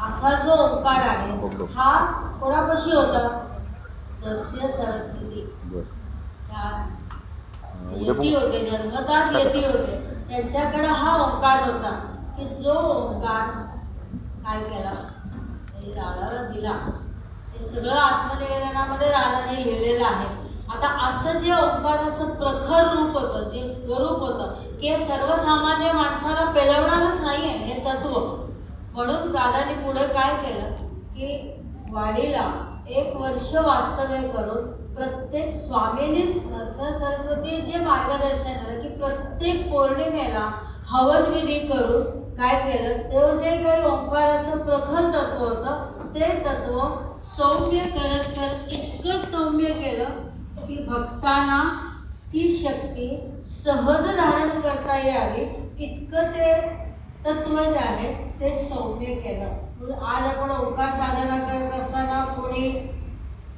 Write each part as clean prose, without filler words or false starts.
असा जो ओंकार आहे ओके. हा कोणापाशी होता? तस्य सरस्वती. बरं. त्या उद्या यती होते, जन्मताच यती होते, त्यांच्याकडे हा ओंकार होता की जो ओंकार काय केला ते दादाला दिला. ते सगळं आत्मनिवेदनामध्ये दादाने लिहिलेलं आहे. आता असं जे ओंकाराचं प्रखर रूप होतं, जे स्वरूप होतं की सर्वसामान्य माणसाला पेलवणारच नाही आहे हे तत्व. म्हणून दादाने पुढे काय केलं की वाडीला 1 वर्ष वास्तव्य करून प्रत्येक स्वामींनीच सरस्वती जे मार्गदर्शन झालं की प्रत्येक पौर्णिमेला हवनविधी करून काय केलं, ते जे काही ओंकाराचं प्रखर तत्व होतं ते तत्व सौम्य करत करत इतकं सौम्य केलं की भक्तांना ती शक्ती सहज धारण करता यावी इतकं ते तत्व जे आहे ते सौम्य केलं. म्हणून आज आपण ओंकार साधना करत असताना कोणी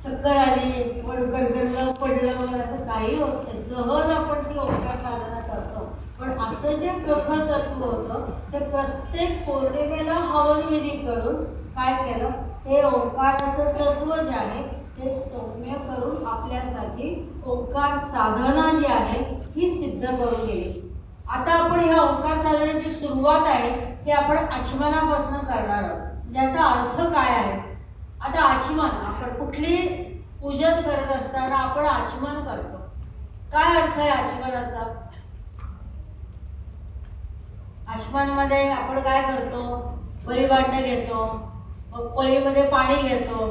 चक्कर आली, कोण गरगरलं पडलं असं काही होत नाही, सहज आपण ती ओंकार साधना करतो. पण असं जे प्रखर तत्व होतं ते प्रत्येक पौर्णिमेला हवनविधी करून काय केलं, ते ओंकाराचं तत्व जे आहे ते सौम्य करून आपल्यासाठी ओंकार साधना जी आहे ही सिद्ध करून गेली. आता आपण ह्या ओंकार साधनेची सुरुवात आहे हे आपण आचमनापासून करणार आहोत. ज्याचा अर्थ काय आहे? आता आचमन, आपण कुठली पूजन करत असताना आपण आचमन करतो. काय अर्थ आहे आचमनाचा? आचमनमध्ये आपण काय करतो? बळीभांड घेतो, मग पळीमध्ये पाणी घेतो,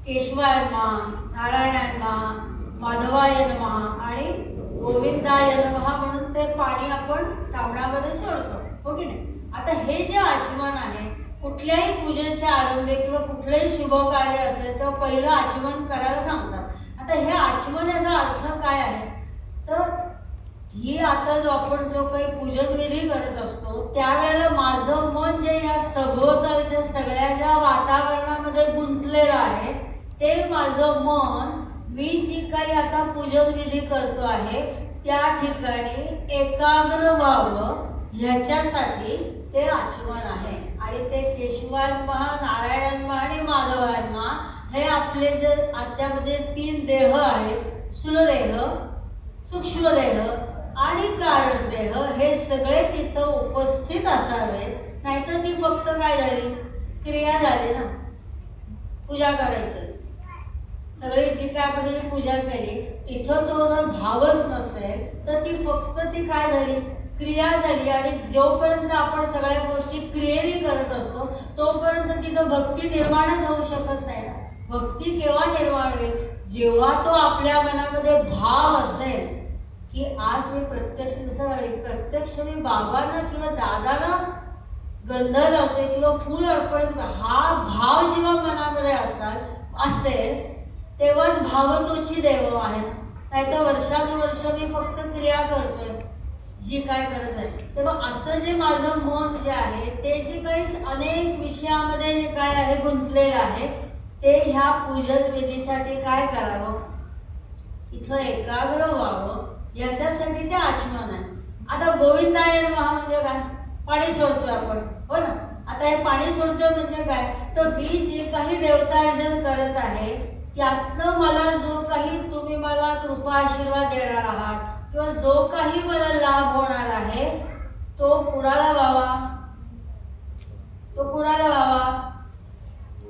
केशवाय नमः, नारायणाय नमः, माधवाय नमः आणि गोविंदाय नमः म्हणून ते पाणी आपण तांबडामध्ये सोडतो, हो की नाही? आता हे जे आचमन आहे, कुठल्याही पूजेच्या आरंभी किंवा कुठलंही शुभ कार्य असेल तर पहिलं आचमन करायला सांगतात. आता हे आचमनाचा अर्थ काय आहे? तर ही आता जो आपण जो काही पूजन विधी करत असतो त्यावेळेला माझं मन जे या सभोवतालच्या सगळ्या ज्या वातावरणामध्ये गुंतलेलं आहे ते माझं मन मी जी काही आता पूजन विधी करतो आहे त्या ठिकाणी एकाग्र व्हावं ह्याच्यासाठी ते आचमन आहे. आणि ते केशवान्मा, नारायणान्मा आणि माधवान्मा हे आपले जे आत्यामध्ये 3 देह आहेत, स्थूलदेह, सूक्ष्मदेह आणि कारणदेह, हे सगळे तिथं उपस्थित असावे. नाहीतर ती फक्त काय झाली? क्रिया झाली ना, पूजा करायची. सगळी जी काय आपण जी पूजा केली तिथं तो जर भावच नसेल तर ती फक्त ती काय झाली? क्रिया झाली. आणि जोपर्यंत आपण सगळ्या गोष्टी क्रियेने करत असतो तोपर्यंत तिथं भक्ती निर्माणच होऊ शकत नाही ना. भक्ती केव्हा निर्माण होईल? जेव्हा तो आपल्या मनामध्ये भाव असेल की आज मी प्रत्यक्ष मी बाबांना किंवा दादाला गंध लावते किंवा फूल अर्पण करतो, हा भाव जेव्हा मनामध्ये असेल तेव्हाच भावतोची देव आहेत. नाहीतर वर्षानुवर्ष मी फक्त क्रिया करतोय जी काय करत आहे. तेव्हा असं जे माझं मन जे आहे ते जे काही अनेक विषयामध्ये जे काय आहे गुंतलेलं आहे ते ह्या पूजन विधीसाठी काय करावं? इथं एकाग्र व्हावं याच्यासाठी ते आचमन आहे. आता गोविंदाय नमः म्हणजे काय? पाणी सोडतोय आपण, हो ना. आता हे पाणी सोडतोय म्हणजे काय? तर मी जे काही देवतार्जन करत आहे त्यातनं मला जो काही तुम्ही मला कृपा आशीर्वाद देणार आहात किंवा जो काही मला लाभ होणार आहे तो कुणाला व्हावा? तो कुणाला व्हावा?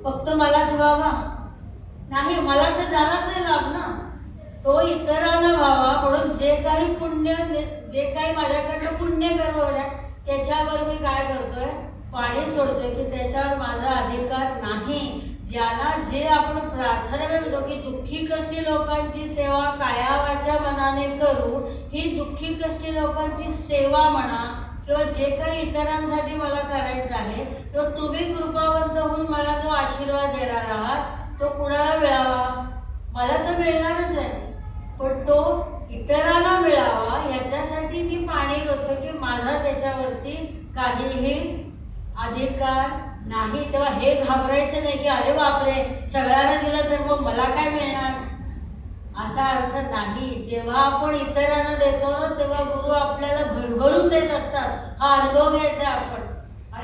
फक्त मलाच व्हावा? नाही, मला तर झालाच आहे लाभ ना, तो इतरांना व्हावा. म्हणून जे काही पुण्य, जे काही माझ्याकडनं पुण्य करवलं त्याच्यावर मी काय करतोय? पाणी सोडतोय की त्याच्यावर माझा अधिकार नाही. ज्यांना जे आपण प्रार्थना करतो की दुःखी कष्टी लोकांची सेवा कायावाच्या मनाने करू, ही दुःखी कष्टी लोकांची सेवा म्हणा किंवा जे काही इतरांसाठी मला करायचं आहे तर तुम्ही कृपावंत होऊन मला जो आशीर्वाद देणार आहात तो कुणाला मिळावा? मला तर मिळणारच आहे, पण तो इतरांना मिळावा याच्यासाठी मी पाणी करतो की माझा त्याच्यावरती काहीही अधिकार नाही. तेव्हा हे घाबरायचं नाही की अरे बापरे सगळ्यांना दिलं तर मग मला काय मिळणार, असा अर्थ नाही. जेव्हा आपण इतरांना देतो ना तेव्हा गुरु आपल्याला भरभरून देत असतात. हा अनुभव घ्यायचा आपण.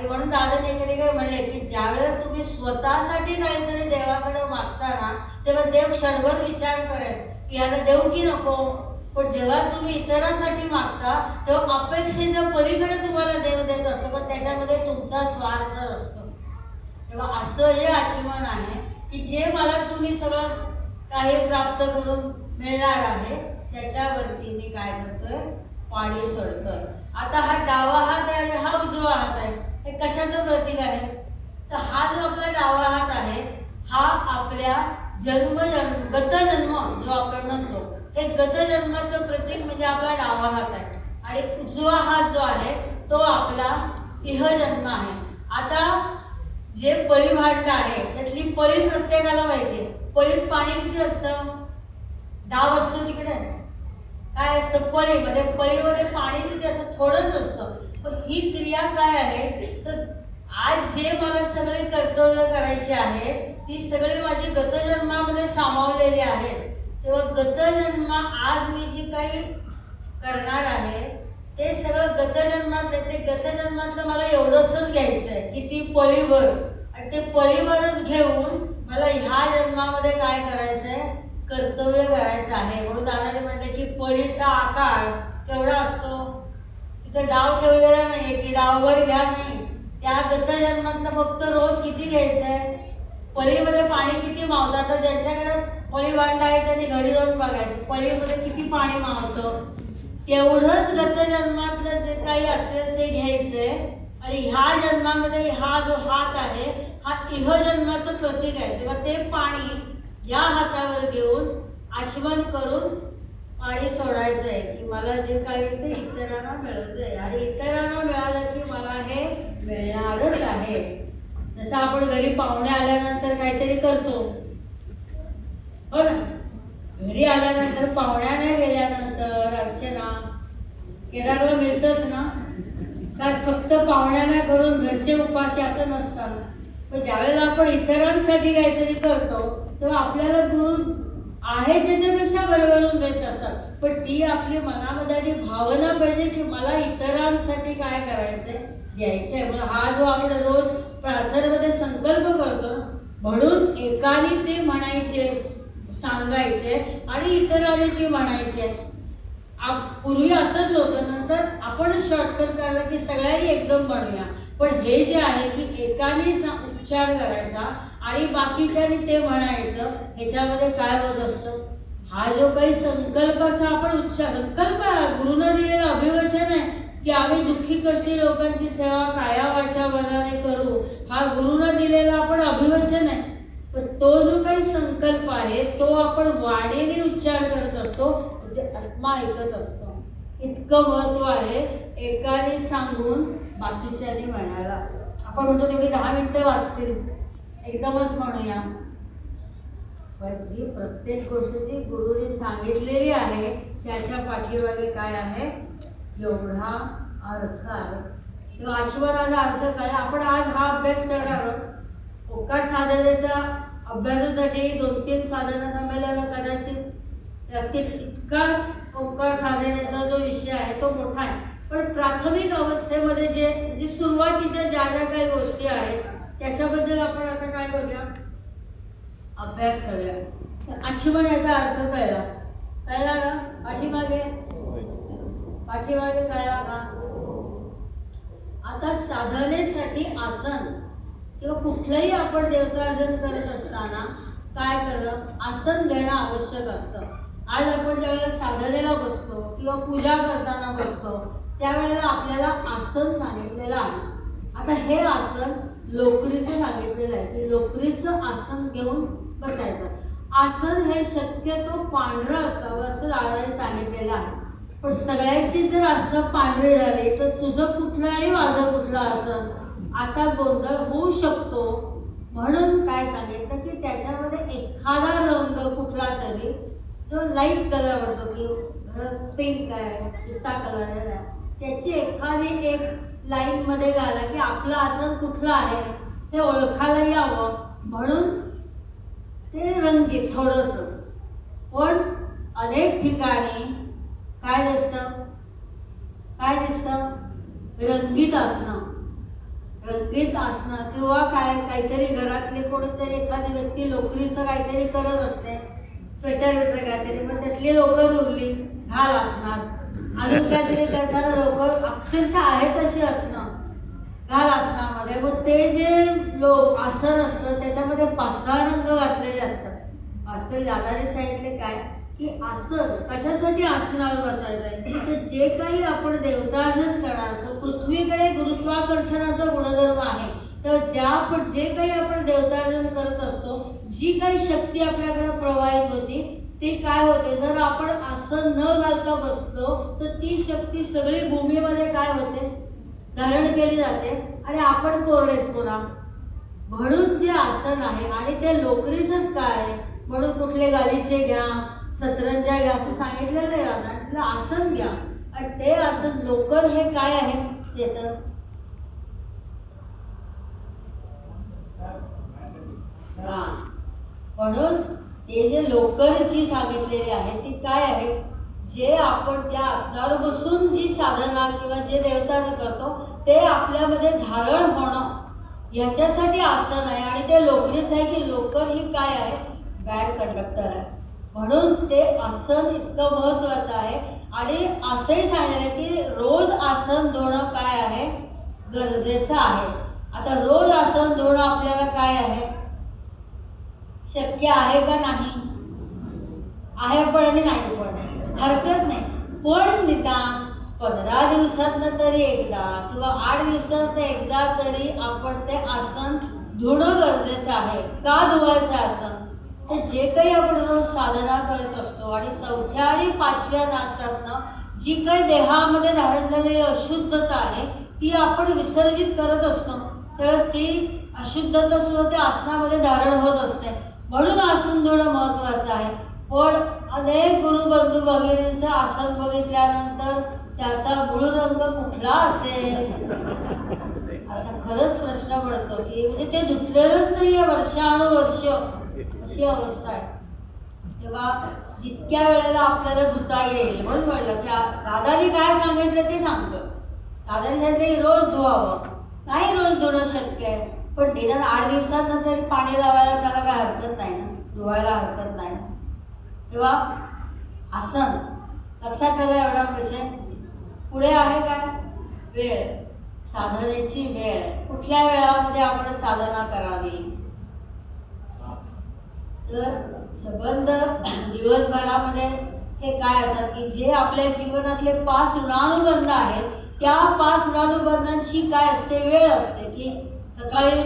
आणि म्हणून दादाने इकडे काय म्हणले की ज्या वेळेला तुम्ही स्वतःसाठी काहीतरी देवाकडे मागता ना तेव्हा देव क्षणभर विचार करेल की याला देऊ की नको. पण जेव्हा तुम्ही इतरांसाठी मागता तेव्हा अपेक्षेच्या पलीकडे तुम्हाला देव देत असतो, पण त्याच्यामध्ये तुमचा स्वार्थ असतो. तेव्हा असं हे आचमन आहे की जे मला तुम्ही सगळं काही प्राप्त करून मिळणार आहे त्याच्यावरती मी काय करतोय, पाणी सोडतोय. आता हा डावा हात आहे आणि हा उजवा हात आहे, हे कशाचं प्रतीक आहे? तर हा जो आपला डावा हात आहे हा आपल्या गतजन्म जो आपण म्हणतो हे गतजन्माचं प्रतीक म्हणजे आपला डावा हात आहे. आणि उजवा हात जो आहे तो आपला इहजन्म आहे. आता जे पळी भांडणं आहे त्यातली पळी प्रत्येकाला माहिती आहे. पळीत पाणी किती असतं? डाव असतो तिकडे, काय असतं पळीमध्ये, पळीमध्ये पाणी किती असतं? थोडंच असतं. पण ही क्रिया काय आहे तर आज जे मला सगळे कर्तव्य करायचे आहे ती सगळी माझी गतजन्मामध्ये सामावलेली आहेत. तेव्हा गतजन्म आज मी जी काही करणार आहे ते सगळं गतजन्मातलं, ते गतजन्मातलं मला एवढंसच घ्यायचं आहे की ती पळीभर, आणि ते पळीभरच घेऊन मला ह्या जन्मामध्ये काय करायचं आहे, कर्तव्य करायचं आहे. म्हणून दादाने म्हटलं की पळीचा आकार केवढा असतो, तिथं डाव ठेवलेला नाही की डाववर घ्या, नाही. त्या गतजन्मातलं फक्त रोज किती घ्यायचं आहे, पळीमध्ये पाणी किती मावतं. आता ज्यांच्याकडे पळी भांडं आहे त्यांनी घरी जाऊन बघायचं पळीमध्ये किती पाणी मावतं. तेवढंच गतजन्मातलं जे काही असेल ते घ्यायचंय. आणि ह्या जन्मामध्ये हा जो हात आहे हा इहजन्माचं प्रतीक आहे. तेव्हा ते पाणी या हातावर घेऊन आचमन करून पाणी सोडायचं आहे की मला जे काही ते इतरांना मिळतंय आणि इतरांना मिळालं की मला हे मिळणारच आहे. जसं आपण घरी पाहुणे आल्यानंतर काहीतरी करतो, हो ना. घरी आल्यानंतर पाहुण्याने गेल्यानंतर अर्चना केदारला मिळतंच ना, काय फक्त पाहुण्याने करून घरचे उपाशी असं नसतं. पण ज्यावेळेला आपण इतरांसाठी काहीतरी करतो तेव्हा आपल्याला गुरु आहे त्याच्यापेक्षा भरभरून देत असतात. पण ती आपली मनामध्ये भावना पाहिजे की मला इतरांसाठी काय करायचंय, द्यायचंय. म्हणून हा जो आपण रोज प्रार्थनेमध्ये संकल्प करतो म्हणून एकाने ते म्हणायचे, सांगायचे आणि इतरांनी ते म्हणायचे. पूर्वी असंच होतं, नंतर आपण शॉर्टकट काढलं की सगळ्यांनी एकदम म्हणूया. पण हे जे आहे की एकाने उच्चार करायचा आणि बाकीच्यानी ते म्हणायचं, ह्याच्यामध्ये काय होत असतं, हा जो काही संकल्पाचा आपण उच्चार, संकल्प गुरुनं दिलेलं अभिवचन आहे की आम्ही दुःखी कष्टी लोकांची सेवा काया वाचा मनाने करू, हा गुरुनं दिलेला आपण अभिवचन आहे. पण तो जो काही संकल्प आहे तो आपण वाणीने उच्चार करत असतो, म्हणजे आत्मा ऐकत असतो. इतकं महत्व आहे एकाने सांगून बाकीच्याने म्हणायला. आपण म्हणतो तेवढी 10 मिनिटं वाचतील, एकदमच म्हणूया. पण जी प्रत्येक गोष्टीची गुरुने सांगितलेली आहे त्याच्या पाठीमागे काय आहे, एवढा अर्थ आहे. तेव्हा आचमनाचा अर्थ काय, आपण आज हा अभ्यास करणार आहोत. ओंकार साधनेचा अभ्यासासाठी 2-3 साधना संमेलन कदाचित इतका ओंकार साधनेचा जो विषय आहे तो मोठा आहे. पण प्राथमिक अवस्थेमध्ये जे म्हणजे सुरुवातीच्या ज्या ज्या काही गोष्टी आहेत त्याच्याबद्दल आपण आता काय करूया, अभ्यास करूया. तर आचमन याचा अर्थ कळला ना, पाठीमागे कळला का? आता साधनेसाठी आसन किंवा कुठलंही आपण देवतार्जन करत असताना काय करणं, आसन घेणं आवश्यक असतं. आज आपण ज्यावेळेला साधनेला बसतो किंवा पूजा करताना बसतो त्यावेळेला आपल्याला आसन सांगितलेलं आहे. आता हे आसन लोकरीचं सांगितलेलं आहे की लोकरीचं आसन घेऊन बसायचं. आसन हे शक्यतो पांढरं असावं असं दादाने सांगितलेलं आहे. पण सगळ्यांची जर आसनं पांढरी झाली तर तुझं कुठलं आणि माझं कुठलं आसन असा गोंधळ होऊ शकतो. म्हणून काय सांगितलं की त्याच्यामध्ये एखादा रंग कुठला तरी जो लाईट कलर म्हणतो की पिंक आहे, पिस्ता कलर आहे, त्याची एखादी एक लाईनमध्ये घाला की आपलं आसन कुठलं आहे ते ओळखायला यावं. म्हणून ते रंगीत थोडंसं. पण अनेक ठिकाणी काय दिसतं रंगीत आसनं. रंगीत आसनं किंवा काहीतरी घरातले कोणीतरी एखादी व्यक्ती लोकरीचं काहीतरी करत असते, स्वेटर वगैरे काहीतरी, मग त्यातली लोकर उरली, घाल आसनात. अजून काहीतरी करताना लोकर अक्षरशः आहे तशी असणं घाल आसनामध्ये. मग ते जे आसन असतं त्याच्यामध्ये 5-6 रंग घातलेले असतात. वास्तविक दादाने सांगितले काय की आसन कशासाठी आसनावर बसायचं आहे, तर जे काही आपण देवतार्जन करणार असतो, पृथ्वीकडे गुरुत्वाकर्षणाचा गुणधर्म आहे, तर जे काही आपण देवतार्जन करत असतो, जी काही शक्ती आपल्याकडे प्रवाहित होती ती काय होते, जर आपण आसन न घालता बसलो तर ती शक्ती सगळी भूमीमध्ये काय होते, धारण केली जाते आणि आपण कोरडेच पुन्हा. म्हणून जे आसन आहे आणि ते लोकरीचंच काय आहे, म्हणून कुठले गालीचे घ्या, सतरंजा घ्या असं सांगितलेलं नाही, आसन घ्या. आणि ते आसन लोकर हे काय आहे ते तर म्हणून ते जे लोकरची सांगितलेली आहे ती काय आहे, जे आपण त्या आसनावर बसून जी साधना किंवा जे देवताने करतो ते आपल्यामध्ये धारण होणं ह्याच्यासाठी आसन आहे. आणि ते लोकरीच आहे की लोकर ही काय आहे, बॅड कंडक्टर आहे. म्हणून ते आसन इतकं महत्त्वाचं आहे. आणि असंही सांगितलं की रोज आसन धुणं काय आहे, गरजेचं आहे. आता रोज आसन धुणं आपल्याला काय आहे, शक्य आहे का नाही, आहे पण आणि नाही पण, हरकत नाही. पण निदान 15 दिवसातनं तरी एकदा किंवा 8 दिवसातनं एकदा तरी आपण ते आसन धुणं गरजेचं आहे. का धुवायचं आसन, तर जे काही आपण रोज साधना करत असतो आणि 4थ्या आणि 5व्या नासातनं जी काही देहामध्ये धारण झालेली अशुद्धता आहे ती आपण विसर्जित करत असतो, तर ती अशुद्धता सुद्धा त्या आसनामध्ये धारण होत असते. म्हणून आसन धुणं महत्त्वाचं आहे. पण अनेक गुरुबंधू भगिनींचं आसन बघितल्यानंतर त्याचा मूळ रंग कुठला असेल असा खरंच प्रश्न पडतो की म्हणजे ते धुतलेलंच नाही आहे वर्षानुवर्ष, अशी अवस्था आहे. तेव्हा जितक्या वेळेला आपल्याला धुता येईल, म्हणून म्हणलं की दादानी काय सांगितलं ते सांगतो. दादानी सांगितलं की रोज धुवावं, नाही रोज धुणं शक्य आहे, पण निदान 8 दिवसांना तरी पाणी लावायला त्याला काय हरकत नाही ना, धुवायला हरकत नाही. तेव्हा आसन लक्षात ठेवा एवढा विषय. पुढे आहे काय, वेळ, साधनेची वेळ, कुठल्या वेळामध्ये आपण साधना करावी. तर संबंध दिवसभरामध्ये हे काय असतात की जे आपल्या जीवनातले 5 ऋणानुबंध आहेत त्या 5 ऋणानुबंधांची काय असते, वेळ असते. की सकाळी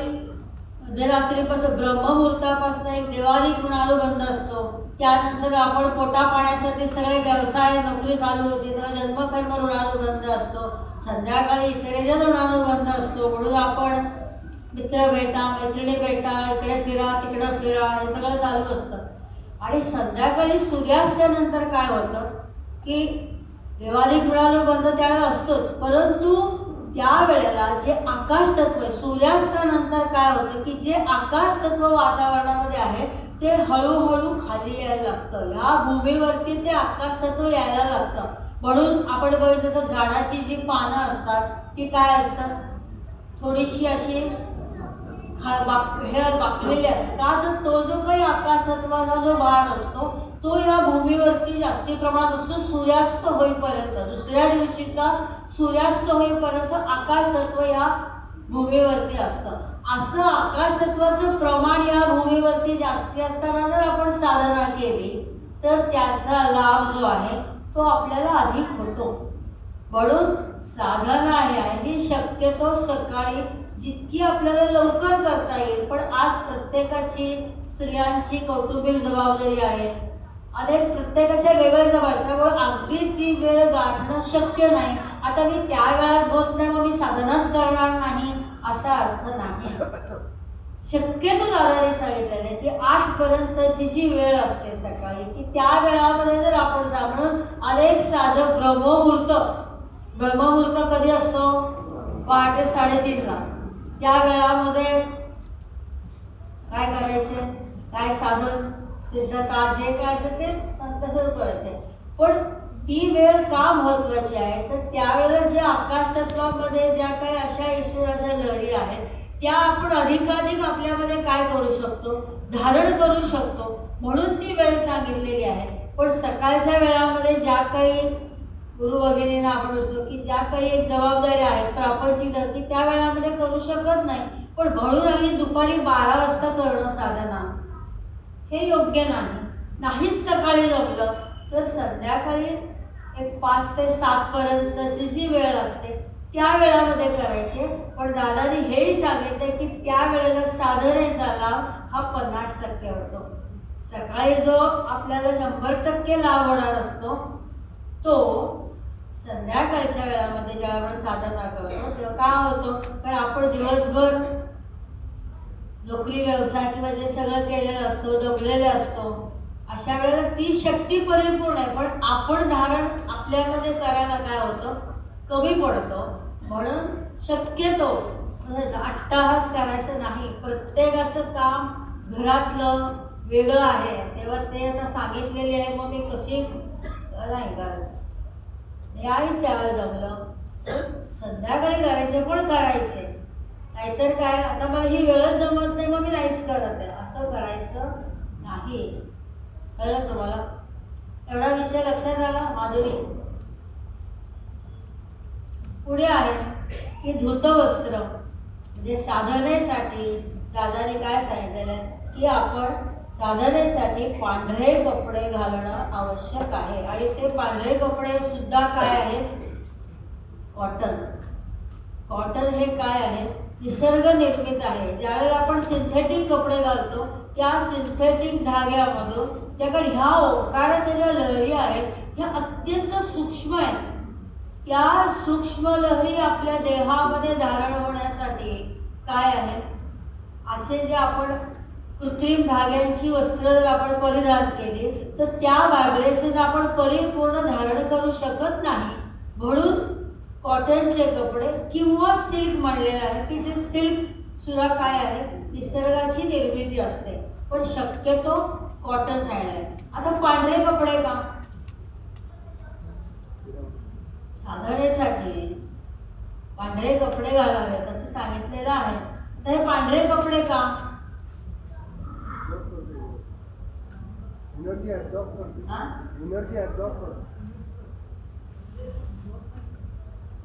मध्यरात्रीपासून ब्रह्ममुहूर्तापासून एक देवाधिक ऋणानुबंध असतो. त्यानंतर आपण पोटा पाण्यासाठी सगळे व्यवसाय नोकरी चालू होती तेव्हा जन्मकर्म ऋणानुबंध असतो. संध्याकाळी इतरेजन ऋणानुबंध असतो, म्हणून आपण मित्र भेटा, मैत्रिणी भेटा, इकडे फिरा तिकडे फिरा हे सगळं चालू असतं. आणि संध्याकाळी सूर्यास्तानंतर काय होतं की देवाधिक ऋणानुबंध त्यावेळेला असतोच, परंतु त्यावेळेला जे आकाश तत्व आहे सूर्यास्तानंतर काय होतं की जे आकाश तत्व वातावरणामध्ये आहे ते हळूहळू खाली यायला लागतं. ह्या भूमीवरती ते आकाश तत्व यायला लागतं. म्हणून आपण बघितलं तर झाडाची जी पानं असतात ती काय असतात, थोडीशी अशी बाकलेली असतात. का तर तो जो काही आकाश तत्वाचा जो भाग असतो तो या भूमीवरती जास्ती प्रमाणात असतो. सूर्यास्त होईपर्यंत, दुसऱ्या दिवशीचा सूर्यास्त होईपर्यंत आकाश तत्व या भूमीवरती असतं. असं आकाश तत्वाचं प्रमाण या भूमीवरती जास्ती असताना जर आपण साधना केली तर त्याचा लाभ जो आहे तो आपल्याला अधिक होतो. म्हणून साधना ही शक्यतो सकाळी जितकी आपल्याला लवकर करता येईल. पण आज प्रत्येकाची स्त्रियांची कौटुंबिक जबाबदारी आहे, अनेक प्रत्येकाच्या वेगळ्या जबाबदारी, त्यामुळे अगदी ती वेळ गाठणं शक्य नाही. आता मी त्या वेळात होत नाही मग मी साधनाच करणार नाही असा अर्थ नाही. शक्यतो दादाने सांगितलेलं आहे की 8 पर्यंतची जी वेळ असते सकाळी की त्या वेळामध्ये जर आपण जा, म्हणून अनेक साधक ब्रह्ममुहूर्त कधी असतो, पहाटे 3:30ला. त्या वेळामध्ये काय करायचे, काय साधन सिद्धता जे काय असेल ते तसंच करायचे. पण ती वेळ का महत्वाची आहे तर त्यावेळेला जे आकाश तत्वामध्ये ज्या काही अशा ईश्वराच्या लहरी आहेत त्या आपण अधिकाधिक आपल्यामध्ये काय करू शकतो, धारण करू शकतो, म्हणून ती वेळ सांगितलेली आहे. पण सकाळच्या वेळामध्ये ज्या काही गुरु वगैरेंना आपण म्हणतो की ज्या काही एक जबाबदाऱ्या आहेत प्रापंचिक ती त्या वेळामध्ये करू शकत नाही. पण म्हणून अगदी दुपारी 12 वाजता करणं साधना हे योग्य नाही. नाहीच सकाळी जमलं तर संध्याकाळी एक 5 ते 7 पर्यंतची जी वेळ असते त्या वेळामध्ये करायचे. पण दादाने हेही सांगितले की त्या वेळेला साधनेचा लाभ हा 50% होतो. सकाळी जो आपल्याला 100% लाभ होणार असतो तो संध्याकाळच्या वेळामध्ये जेव्हा आपण साधना करतो तेव्हा काय होतं, कारण आपण दिवसभर नोकरी व्यवसाय किंवा जे सगळं केलेलं असतो दमलेले असतो अशा वेळेला ती शक्ती परिपूर्ण आहे. पण आपण धारण आपल्यामध्ये करायला काय होतं, कमी पडतं. म्हणून शक्यतो अट्टाहास करायचं नाही. प्रत्येकाचं काम घरातलं वेगळं आहे तेव्हा ते आता सांगितलेले आहे मग मी कशी नाही करत. याही त्यावेळेला जमलं संध्याकाळी करायचे पण करायचे, नाहीतर काय आता मला ही वेळच जमत नाही मग मी नाहीच करत आहे असं करायचं नाही. कळलं तुम्हाला? एवढा विषय लक्षात आला माधुरी? पुढे आहे की धूतवस्त्र म्हणजे साधनेसाठी दादाने काय सांगितलेलं आहे की आपण साधनेसाठी पांढरे कपडे घालणं आवश्यक आहे. आणि ते पांढरे कपडे सुद्धा काय आहेत, कॉटन. कॉटन हे काय आहे, निसर्ग निर्मित आहे. ज्यावेळेला आपण सिंथेटिक कपडे घालतो त्या सिंथेटिक धाग्यामधून त्याकडे ह्या ओंकाराच्या ज्या लहरी आहेत ह्या अत्यंत सूक्ष्म आहेत. त्या सूक्ष्म लहरी आपल्या देहामध्ये धारण होण्यासाठी काय आहे, असे जे आपण कृत्रिम धाग्यांची वस्त्र जर आपण परिधान केली तर त्या व्हायब्रेशन्स आपण परिपूर्ण धारण करू शकत नाही. म्हणून कॉटनचे कपडे किंवा सिल्क म्हणलेलं आहे की जे सिल्क सुद्धा काय आहे निसर्गाची निर्मिती असते, पण शक्यतो कॉटन आहे. आता पांढरे कपडे का, साधनेसाठी पांढरे कपडे घालावेत असं सांगितलेलं आहे. तर हे पांढरे कपडे का,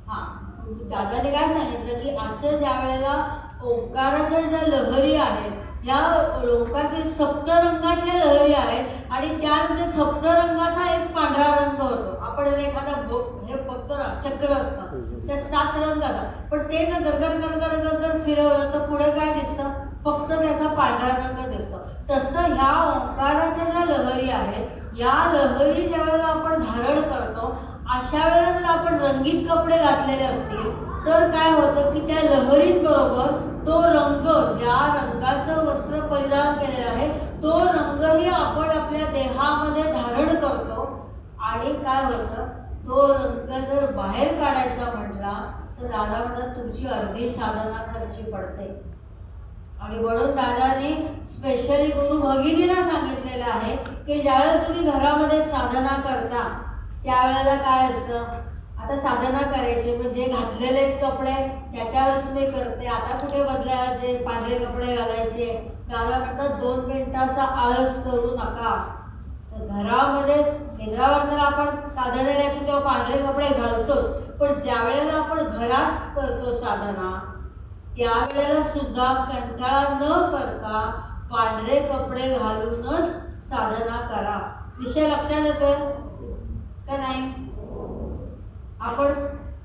हा दादाने काय सांगितलं की असं ज्या वेळेला ओंकाराच्या ज्या लहरी आहेत या ओंकाराचे सप्तरंगातल्या लहरी आहेत आणि त्यानंतर सप्तरंगाचा एक पांढरा रंग होतो. आपण एखादा हे बघतो ना चक्र असतं त्यात 7 रंग असतात, पण ते जर गरगर गरगर गरगर फिरवलं तर पुढे काय दिसतं, फक्त त्याचा पांढरा रंग दिसतो. तसं ह्या ओंकाराच्या ज्या लहरी आहेत या लहरी ज्या वेळेला आपण धारण करतो अशा वेळेला जर आपण रंगीत कपडे घातलेले असतील तर काय होतं की त्या लहरींबरोबर तो रंग, ज्या रंगाचं वस्त्र परिधान केलेलं आहे तो रंगही आपण आपल्या देहामध्ये धारण करतो. आणि काय होतं, तो रंग जर बाहेर काढायचा म्हटला तर दादा म्हणतात तुमची अर्धी साधना खर्ची पडते. आणि म्हणून दादाने स्पेशली गुरु भगिनींना सांगितलेलं आहे की ज्यावेळेला तुम्ही घरामध्ये साधना करता त्यावेळेला काय असतं, आता साधना करायची मग जे घातलेले आहेत कपडे त्याच्यावरच मी करते, आता कुठे बदलायचे, पांढरे कपडे घालायचे. दादा म्हणतात 2 मिनिटाचा आळस करू नका. तर घरामध्ये केंद्रावर जर आपण साधनेला येतो तेव्हा पांढरे कपडे घालतो, पण ज्या वेळेला आपण घरात करतो साधना त्यावेळेला सुद्धा कंटाळा न करता पांढरे कपडे घालूनच साधना करा. विषय लक्षात येतोय का नाही? आपण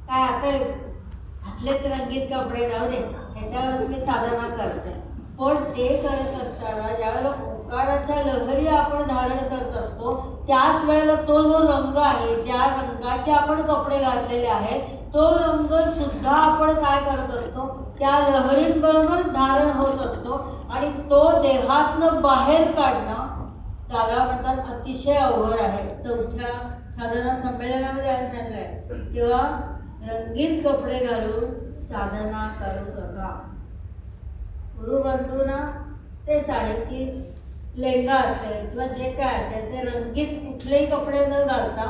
काय आता घातलेत रंगीत कपडे जाऊ दे ह्याच्यावरच मी साधना करते, पण ते करत असताना ज्यावेळेला ओंकाराच्या लहरी आपण धारण करत असतो त्याच वेळेला तो जो रंग आहे, ज्या रंगाचे आपण कपडे घातलेले आहेत तो रंग सुद्धा आपण काय करत असतो, त्या लहरींबरोबर धारण होत असतो. आणि तो देहातनं बाहेर काढणं दादा म्हणतात अतिशय अवघड आहे. 4थ्या साधना संमेलनामध्ये आज सांगितलंय तेव्हा रंगीत कपडे घालून साधना करू नका. गुरु म्हणतो ना तेच आहे की लेंगा असेल किंवा जे काय असेल ते रंगीत कुठलेही कपडे न घालता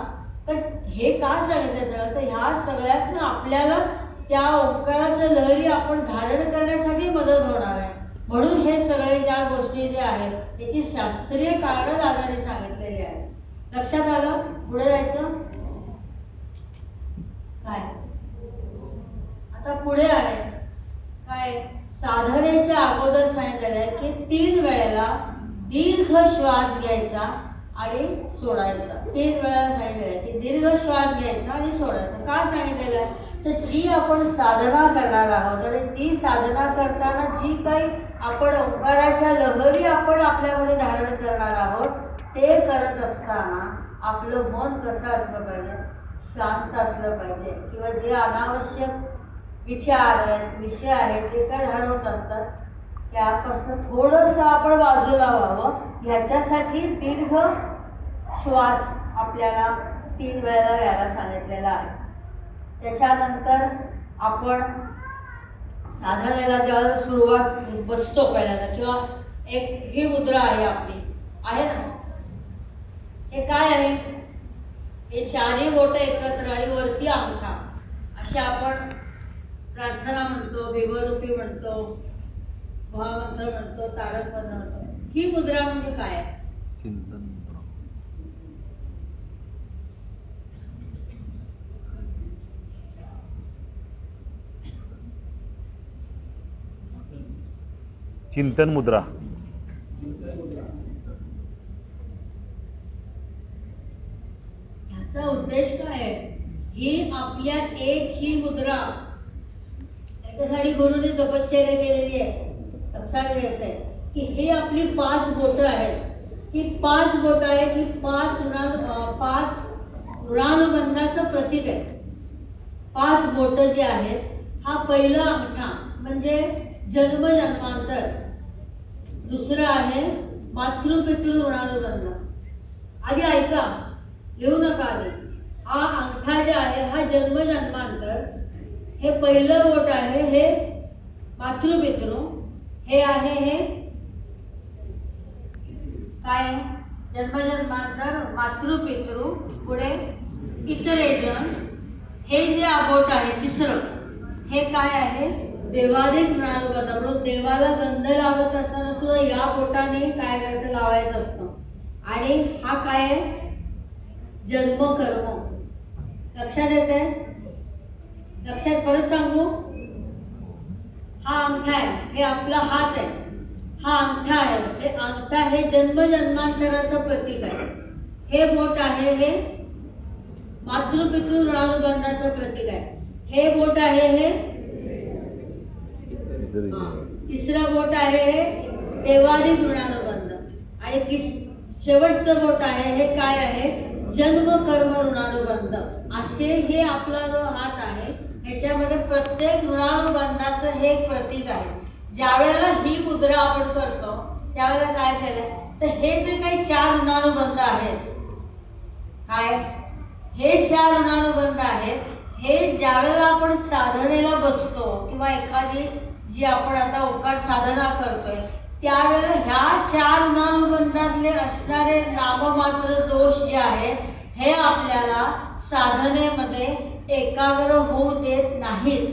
तर हे का सांगितलं सगळं, तर ह्या सगळ्यातनं आपल्यालाच त्या ओंकाराच्या लहरी आपण धारण करण्यासाठी मदत होणार आहे. म्हणून हे सगळे ज्या गोष्टी जे आहेत याची शास्त्रीय कारणं दादाने सांगितलेली आहे. लक्षात आलं? पुढे जायचं काय? आता पुढे आहे काय, साधनेच्या अगोदर सांगितलेलं आहे की 3 वेळेला दीर्घ श्वास घ्यायचा आणि सोडायचा. 3 वेळेला सांगितलेलं आहे की दीर्घ श्वास घ्यायचा आणि सोडायचा. का सांगितलेलं आहे, तर जी आपण साधना करणार आहोत आणि ती साधना करताना जी काही आपण ओंकाराच्या लहरी आपण आपल्यामध्ये धारण करणार आहोत ते करत असताना आपलं मन कसं असलं पाहिजे, शांत असलं पाहिजे. किंवा जे अनावश्यक विचार आहेत, विषय आहेत, जे काय धारण होत असतात त्यापासून थोडंसं आपण बाजूला व्हावं, ह्याच्यासाठी दीर्घ श्वास आपल्याला 3 वेळेला घ्यायला सांगितलेला आहे. त्याच्यानंतर आपण साधनेला जेव्हा सुरुवात बसतो पहिल्यांदा, किंवा एक ही मुद्रा आहे आपली, आहे ना, हे काय आहे, हे 4ही बोटं एकत्र आणि वरती अंगठा, असे आपण प्रार्थना म्हणतो, देवरूपी म्हणतो, महामंत्र म्हणतो, तारक मंत्र म्हणतो. ही मुद्रा म्हणजे काय आहे? चिंतन मुद्रा. चिंतन मुद्रा. ह्याचा उद्देश काय आहे? ही आपल्या ही मुद्रा, याच्यासाठी गुरुने तपश्चर्या केलेली आहे. लक्षात घ्यायचं आहे की हे आपली 5 बोटं आहेत. ही 5 बोटं आहेत, ही 5 ऋणानुबंधाचं प्रतीक आहे. 5 बोटं जे आहेत, हा पहिला अंगठा म्हणजे जन्म जन्मांतर, दुसरं आहे मातृपितृ ऋणानुबंध. आधी ऐका, लिहू नका आधी. हा अंगठा जे आहे हा जन्म जन्मांतर, हे पहिलं बोट आहे हे मातृपितृ, हे आहे हे काय, जन्मजन्मांतर, मातृपितृ, पुढे इतरेजन. हे जे बोट आहे तिसरं, हे काय आहे, देवाधिक ऋणानुबंध. म्हणून देवाला गंध लावत असताना सुद्धा या बोटाने काय करायचं, लावायचं असतं. आणि हा काय आहे, जन्म कर्म. लक्षात येते? लक्षात, परत सांगू, हा अंगठा आहे, हे आपला हात आहे, हा अंगठा आहे, हे अंगठा हे जन्म जन्मांतराचं प्रतीक आहे. हे बोट आहे हे मातृपितृ ऋणानुबंधाचं प्रतीक आहे. हे बोट आहे हे तिसरं बोट आहे हे देवाधिक ऋणानुबंध. आणि शेवटचं बोट आहे हे काय आहे, जन्म कर्म ऋणानुबंध. असे हे आपला जो हात आहे ह्याच्यामध्ये प्रत्येक ऋणानुबंधाचं हे एक प्रतीक आहे. ज्या वेळेला ही मुद्रा आपण करतो त्यावेळेला काय केलंय, तर हे जे काही 4 ऋणानुबंध आहेत, काय हे 4 ऋणानुबंध आहेत, हे ज्या वेळेला आपण साधनेला बसतो किंवा एखादी जी आपण आता ओंकार साधना करतोय त्यावेळेला ह्या 4 ऋणानुबंधातले असणारे नाममात्र दोष जे आहेत हे आपल्याला साधनेमध्ये एकाग्र होऊ देत नाहीत.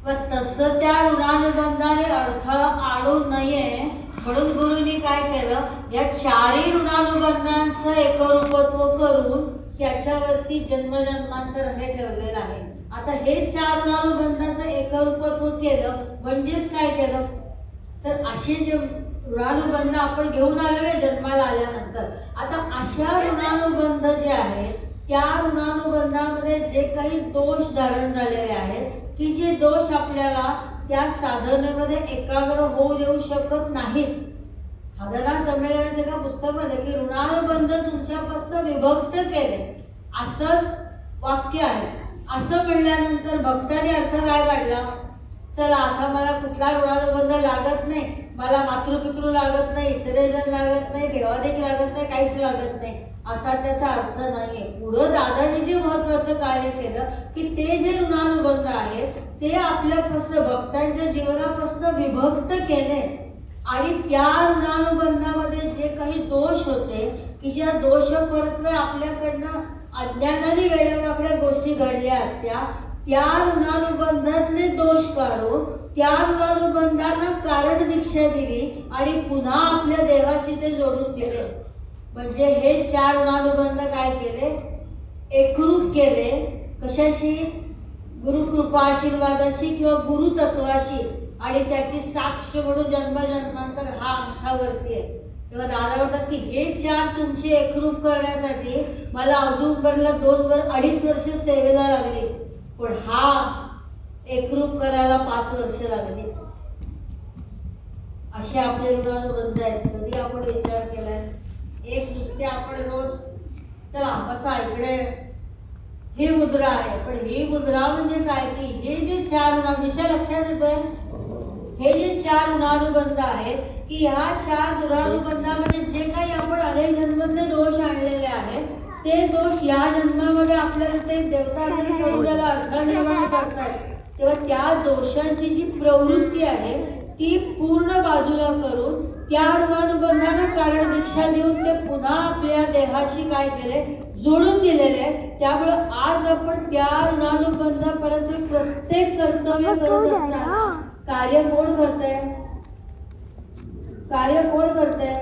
व तसं त्या ऋणानुबंधाने अडथळा आणू नये म्हणून गुरुनी काय केलं, या 4ही ऋणानुबंधांचं एकरूपत्व करून त्याच्यावरती जन्मजन्मांतर हे ठेवलेलं आहे. आता हे 4 ऋणानुबंधाचं एकरूपत्व केलं म्हणजेच काय केलं, तर असे जे ऋणानुबंध आपण घेऊन आलेले जन्माला आल्यानंतर, आता अशा ऋणानुबंध जे आहेत त्या ऋणानुबंधामध्ये जे काही दोष धारण झालेले आहेत की जे दोष आपल्याला त्या साधनेमध्ये एकाग्र होऊ देऊ शकत नाहीत. साधना संमेलनाच्या एका पुस्तकामध्ये की ऋणानुबंध तुमच्यापासून विभक्त केले असं वाक्य आहे. असं म्हणल्यानंतर भक्ताने अर्थ काय काढला, चला आता मला कुठला ऋणानुबंध लागत नाही, मला मातृपितृ लागत नाही, इतरेजन लागत नाही, देवाधिक लागत नाही, काहीच लागत नाही, असा त्याचा अर्थ नाहीये. पुढं दादाने जे महत्वाचं कार्य केलं की ते जे ऋणानुबंध आहेत ते आपल्यापासून भक्तांच्या जीवनापासून विभक्त केले आणि त्या ऋणानुबंधामध्ये जे काही दोष होते की ज्या दोष परत्वे आपल्याकडनं अज्ञानाने वेड्यावाकड्या गोष्टी घडल्या असत्या, त्या ऋणानुबंधातले दोष काढून त्या ऋणानुबंधांना कारण दीक्षा दिली आणि पुन्हा आपल्या देहाशी ते जोडून दिले. म्हणजे हे 4 ऋणानुबंध काय केले? एकरूप केले. कशाशी? गुरुकृपा आशीर्वादाशी किंवा गुरुतत्वाशी. आणि त्याची साक्ष म्हणून जन्मजन्मांतर हा अंगठावरती आहे. तेव्हा दादा म्हणतात की हे 4 तुमचे एकरूप करण्यासाठी मला औदुंबरला 2-2.5 वर्ष सेवेला लागली, पण हा एकरूप करायला 5 वर्ष लागली. असे आपले ऋणानुबंध आहेत. कधी आपण विचार केलाय? एक नुसते आपण रोज चला बसा इकडे, ही मुद्रा आहे, पण ही मुद्रा म्हणजे काय की हे जे 4 विषय लक्षात येतोय, हे जे 4 ऋणानुबंध आहेत की ह्या 4 ऋणानुबंधामध्ये जे काही आपण अनेक जन्मातले दोष आणलेले आहेत, ते दोष या जन्मामध्ये आपल्याला ते देवता करून त्याला अडथळा निर्माण करतात. तेव्हा त्या दोषांची जी प्रवृत्ती आहे ती पूर्ण बाजूला करून त्या ऋणानुबंधांना कारण दीक्षा देऊन ते पुन्हा आपल्या देहाशी काय केले? जोडून दिलेले आहे. त्यामुळे आज आपण त्या ऋणानुबंधापर्यंत प्रत्येक कर्तव्य करत असताना कार्य कोण करतंय? कार्य कोण करतंय?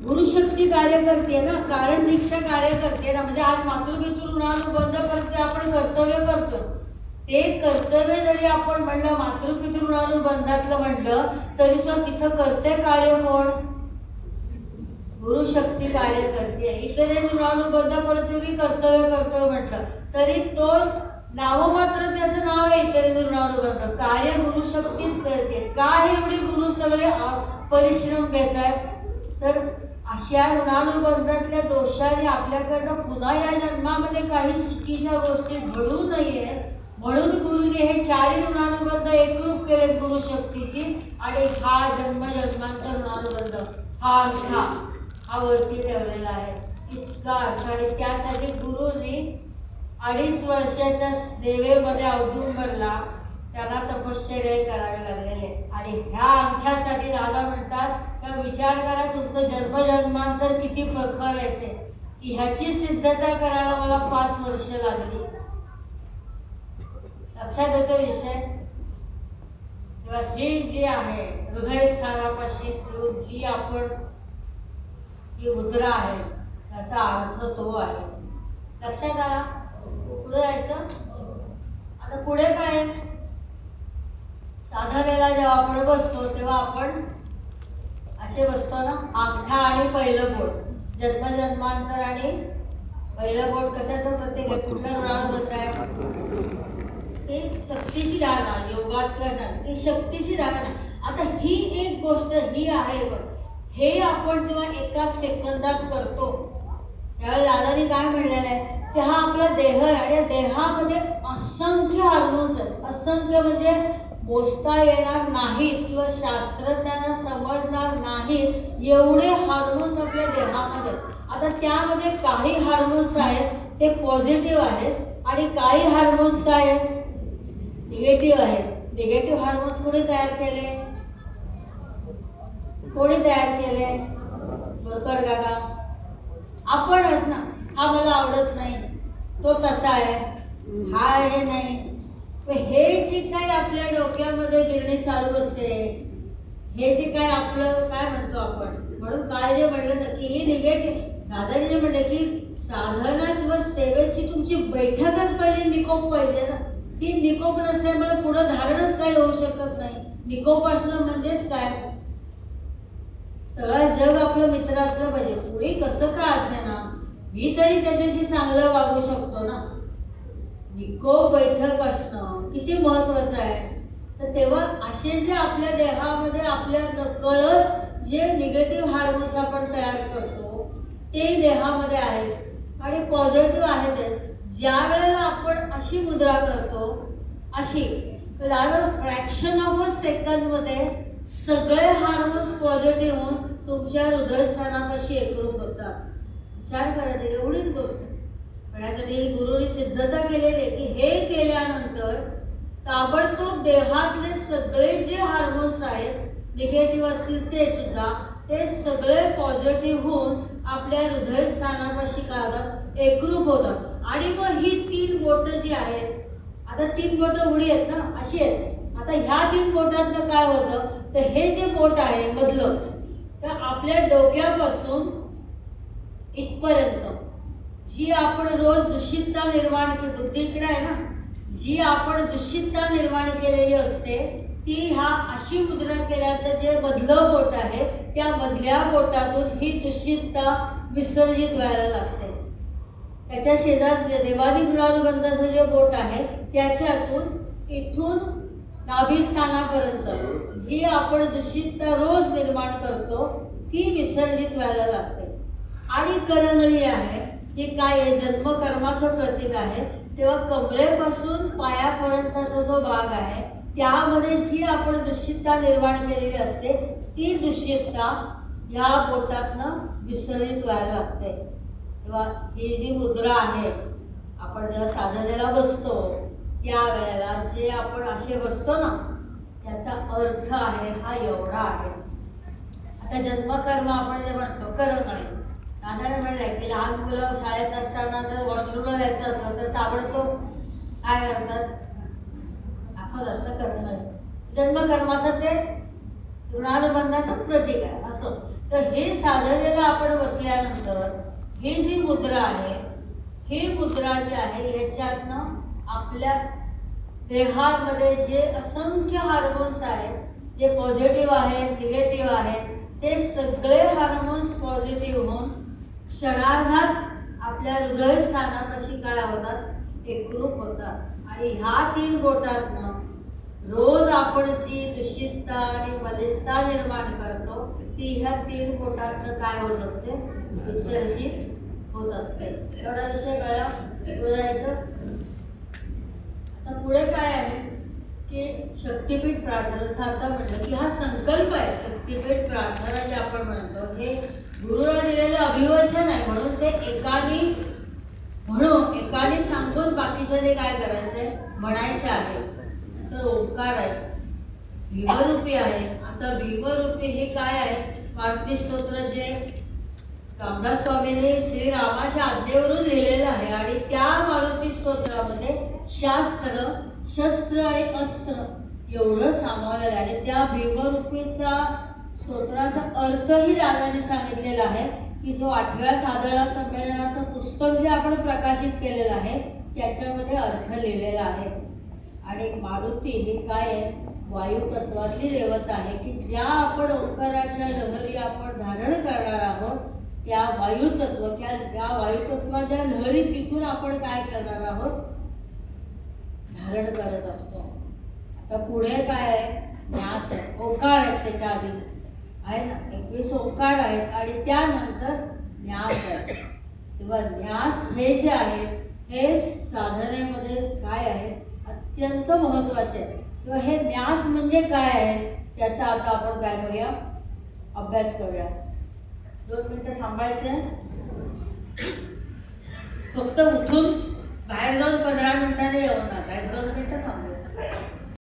गुरुशक्ती कार्य करते ना, कारण दीक्षा कार्य करते ना. म्हणजे आज मातृपितृ ऋणानुबंध परत आपण कर्तव्य करतो. ते कर्तव्य जरी आपण म्हणलं मातृपितृ ऋणानुबंधातलं म्हणलं तरी सुद्धा तिथं करते कार्य कोण? गुरुशक्ती कार्य करते. इतर ऋणानुबंध परत मी कर्तव्य करतोय म्हटलं तरी तो नावमात्र त्याचं नाव आहे इतर ऋणानुबंध. कार्य गुरुशक्तीच करते. का एवढी गुरु सगळे परिश्रम घेत आहेत? तर अशा ऋणानुबंधातल्या दोषाने आपल्याकडनं पुन्हा या जन्मामध्ये काही चुकीच्या गोष्टी घडू नये म्हणून गुरुने हे 4 ऋणानुबंध एकरूप केलेत गुरुशक्तीची. आणि हा जन्मजन्मांतर ऋणानुबंध हा अंगठा हा वरती ठेवलेला आहे. इतका अर्थ. आणि त्यासाठी गुरुने 2.5 वर्षाच्या सेवेमध्ये औदुंबरला त्यांना तपश्चर्या करावी लागलेली आहे. आणि ह्या अंगठ्यासाठी दादा म्हणतात का विचार करा तुमचं जन्मजन्मांतर किती प्रखर आहे ते, की ह्याची सिद्धता करायला मला 5 वर्ष लागली. लक्षात येतो विषय? तेव्हा हे जे आहे हृदयस्थानापाशी जी आपण ही मुद्रा आहे त्याचा अर्थ तो आहे. लक्षात आला? पुढे जायचं. आता पुढे काय? साधनेला जेव्हा आपण बसतो तेव्हा आपण असे बसतो ना, अंगठा आणि पहिलं बोट, जन्मजन्मांतर आणि पहिलं बोट कशाचं प्रतीक आहे? कुठल्या ऋणानुबंध आहे? ते शक्तीची धारणा. योगात किंवा ही शक्तीची धारणा. आता ही एक गोष्ट ही आहे बघ, हे आपण जेव्हा एका सेकंदात करतो त्यावेळेला दादानी काय म्हणलेलं आहे की हा आपला देह आहे आणि या देहामध्ये असंख्य हार्मोन्स आहेत. असंख्य म्हणजे मोजता येणार नाहीत किंवा शास्त्रज्ञांना समजणार नाहीत एवढे हार्मोन्स आपल्या देहामध्ये. आता त्यामध्ये काही हार्मोन्स आहेत ते पॉझिटिव्ह आहेत आणि काही हार्मोन्स काय आहेत? निगेटिव्ह आहेत. निगेटिव्ह हार्मोन्स कोणी तयार केले? कोणी तयार केले? बरोबर काका? आपणच ना. हा मला आवडत नाही, तो तसा आहे, हा हे नाही. हे जे काही आपल्या डोक्यामध्ये गिरणी चालू असते, हे जे काय आपलं काय म्हणतो आपण, म्हणून काय जे म्हणलं ना की ही निगेटिव्ह, दादाने जे म्हणलं की साधना किंवा सेवेची तुमची बैठकच पहिली निकोप पाहिजे ना. ती निकोप नसल्यामुळे पुढं धारणच काही होऊ शकत नाही. निकोप असणं म्हणजेच काय? सगळं जग आपलं मित्र असलं पाहिजे. पुढे कसं का असे ना, मी तरी त्याच्याशी चांगलं वागू शकतो ना. निकोप बैठक असणं किती महत्वाचं आहे. तर तेव्हा असे जे आपल्या देहामध्ये आपल्या नकळत जे निगेटिव्ह हार्मोन्स आपण तयार करतो ते देहामध्ये आहेत आणि पॉझिटिव्ह आहेत. ज्या वेळेला आपण अशी मुद्रा करतो, अशी फ्रॅक्शन ऑफ अ सेकंडमध्ये सगळे हार्मोन्स पॉझिटिव्ह होऊन तुमच्या हृदयस्थानापाशी एकरूप होतात. विचार करायचं एवढीच गोष्ट. पण यासाठी गुरुनी सिद्धता केलेली आहे की हे केल्यानंतर ताबडतोब देहातले सगळे जे हार्मोन्स आहेत निगेटिव्ह असतील ते सुद्धा ते सगळे पॉझिटिव्ह होऊन आपल्या हृदयस्थानापाशी काय होतात, एकरूप होतात. आणि मग ही 3 बोटं जी आहेत, आता 3 बोटं उडी आहेत ना, अशी आहेत. आता ह्या 3 बोटातनं काय होतं, तर हे जे बोट आहे मधलं, तर आपल्या डोक्यापासून इथपर्यंत जी आपण रोज दूषितता निर्माण केली, बुद्धी इकडे आहे ना, जी आपण दूषितता निर्माण केलेली असते ती ह्या अशी मुद्रा केल्यानंतर जे मधलं बोट आहे त्या मधल्या बोटातून ही दूषितता विसर्जित व्हायला लागते. त्याच्या शेजार जे देवादी गुणानुबंधाचं जे बोट आहे त्याच्यातून इथून नाभिस्थानापर्यंत जी आपण दूषितता रोज निर्माण करतो ती विसर्जित व्हायला लागते. आणि करंगळी आहे, ही काय आहे, जन्मकर्माचं प्रतीक आहे. तेव्हा कमरेपासून पायापर्यंतचा जो भाग आहे त्यामध्ये जी आपण दूषितता निर्माण केलेली असते ती दूषितता ह्या बोटातनं विसर्जित व्हायला लागते. तेव्हा ही जी मुद्रा आहे, आपण जेव्हा साधनेला बसतो त्यावेळेला जे आपण असे बसतो ना, त्याचा अर्थ आहे हा एवढा आहे. आता जन्मकर्म आपण जे म्हणतो करंगळी, दादाने म्हणलं की लहान मुलं शाळेत असताना जर वॉशरूमला जायचं असेल तर ताबडतोब काय करतात, दाखवतात ना करंगळी. जन्मकर्माचं ते ऋणानुबंधाचं प्रतीक आहे. असं तर हे साधनेला आपण बसल्यानंतर ही जी मुद्रा आहे, ही मुद्रा जी आहे ह्याच्यातनं आपल्या देहामध्ये जे असंख्य हार्मोन्स आहेत, जे पॉझिटिव्ह आहेत, निगेटिव्ह आहेत, ते सगळे हार्मोन्स पॉझिटिव्ह होऊन क्षणार्धात आपल्या हृदयस्थानापाशी काय होतात, एकरूप होतात. आणि ह्या 3 बोटातनं रोज आपण जी दूषितता आणि मलिनता निर्माण करतो ती ह्या 3 बोटातनं काय होत असते, विसर्जित होत असते. एवढा विषय कळला. पुढे जायचं. आता पुढे काय आहे की शक्तिपीठ प्रार्थना. जसं आता म्हटलं की हा संकल्प आहे, शक्तिपीठ प्रार्थना जे आपण म्हणतो हे गुरुला दिलेलं अभिवचन आहे. म्हणून ते एकाने सांगून बाकीच्याने काय करायचंय, म्हणायचं आहे. नंतर ओंकार आहे, भीमरूपी आहे. आता भीमरूपी हे काय आहे, मारुती स्तोत्र जे रामदास स्वामींनी श्रीरामाच्या आज्ञेवरून लिहिलेलं आहे. आणि त्या मारुती स्तोत्रामध्ये शास्त्र, शस्त्र आणि अस्त्र एवढं सामावलेलं आहे. आणि त्या भीमरूपीचा स्तोत्राचा अर्थही दादाने सांगितलेला आहे की जो 8व्या साधना संमेलनाचं पुस्तक जे आपण प्रकाशित केलेलं आहे त्याच्यामध्ये अर्थ लिहिलेला आहे. आणि मारुती हे काय आहे, वायू तत्वातली देवता आहे की ज्या आपण ओंकाराच्या लहरी आपण धारण करणार आहोत त्या वायुतत्व, त्या वायुतत्वाच्या लहरी तिथून आपण काय करणार आहोत, धारण करत असतो. आता पुढे काय आहे, न्यास आहे, ओंकार आहेत, त्याच्या आधी आहे ना 21 ओंकार आहेत आणि त्यानंतर न्यास आहे. तेव्हा न्यास हे जे आहेत हे साधनेमध्ये काय आहे, अत्यंत महत्त्वाचे आहे. तेव्हा हे न्यास म्हणजे काय आहे त्याचा आता आपण काय करूया, अभ्यास करूया. 2 मिनिटं थांबायचं आहे. फक्त उठून बाहेर जाऊन 15 मिनिटांनी येऊ नका, 1-2 मिनिटं थांबूया.